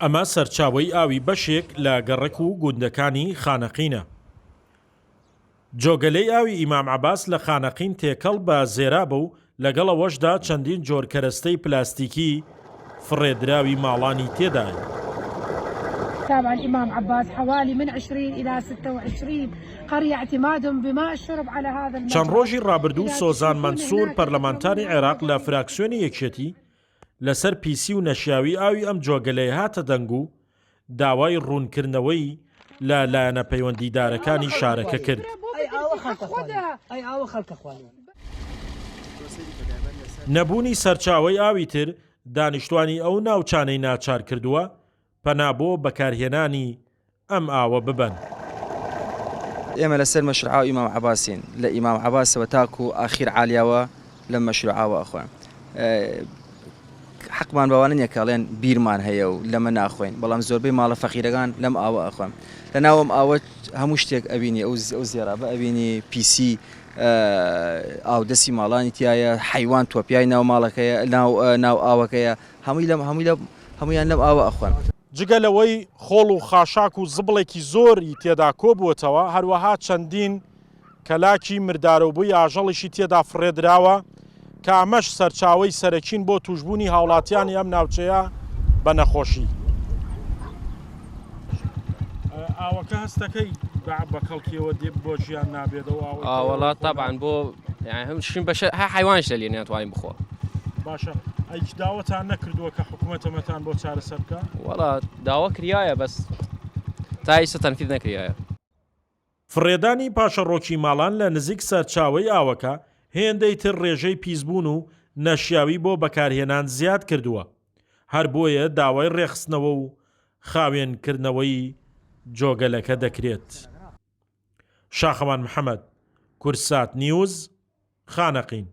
ئەمە سەرچاوەی ئاوی بەشێک لە گەڕەک و گوندەکانی خانەقینە. جۆگەلەی ئاوی ئیمام عەباس لە خانەقین تێکەڵ بە زێرا بە و لەگەڵەوەشدا چەندین جۆر کەرەستەی پلاستیکی فڕێدراوی ماڵانی تێدایە. تابع الإمام عباس حوالي من 20 إلى 26 قرية اعتمادهم بماء الشرب على هذا المجرى. چەند ڕۆژی ڕابردوو سۆزان مەنسوور پەرلەمانتاری عێراق لە فراکسیۆنی یەکێتی لەسەر پیسی و نەشیاوی ئاوی ئەم جۆگەلەیە هاتە دەنگ و داوای ڕوونکردنەوەی لە لایەنە پەیوەندیدارەکانی شارەکە کرد. نەبوونی سەرچاوەی ئاوی تر دانیشتوانی ئەو ناوچانەی ناچار کردووە پەنا بۆ بەکارهێنانی ئەم ئاوە ببەن. ئێمە لەسەر مەشروعاو ئیمام عەباسین لە ئیمام عەباسەوە تاکو ئاخیر عالیاوە لەم مەشروعاوە ئەخۆین. حەقمان بەوانە نییە کاڵێن بیرمان هەیە و لەمە ناخۆین، بەڵام زۆربەی ماڵە فەقیرەکان لەم ئاوە ئەخۆن. لە ناوەم ئاوە هەموو شتێک ئەبینی ئەو زێرابە ئەبینی پیسی ئاودەسی ماڵانی تایە، حیوان تۆپیای ناو ماڵەکەیە ناو ئاوەکەیە، هەمویان لەم ئاوە ئەخۆن. جگە لەوەی خۆڵ و خاشاک و زبڵێکی زۆری تێدا کۆبووەتەوە، هەروەها چەندین کەلاکی مردارەوبووی ئاژەڵیشی تێدا فڕێدراوە کە ئەمەش سەرچاوەی سەرەکین بۆ توشبوونی هاوڵاتیانی ئەم ناوچەیە بە نەخۆشی. ئاوەکە هەستەکەی بە کەڵکیەوە دێ بۆ ژیان نابێتەوە وڵات تابعاان بۆ هەمشین بەش حیوانش دەلێ ناتوانین بخۆ. باشە ئەیچ داوەتان نەکردووە کە حکوومەتەمەتان بۆ چارەسەر بکە؟ وەڵا داوا کریایە بەس تا ئێستا تەنفیذ نەکریایە. فڕێدانی پاشەڕۆکی ماڵان لە نزیک سەرچاوەی ئاوەکە هێندەی تر ڕێژەی پیسبوون و نەشیاوی بۆ بەکارهێنان زیاد کردووە، هەر بۆیە داوای ڕێخستنەوە و خاوێنکردنەوەی جۆگەلەکە دەکرێت. شاخەوان محەممەد، کورسات نیوز، خانەقین.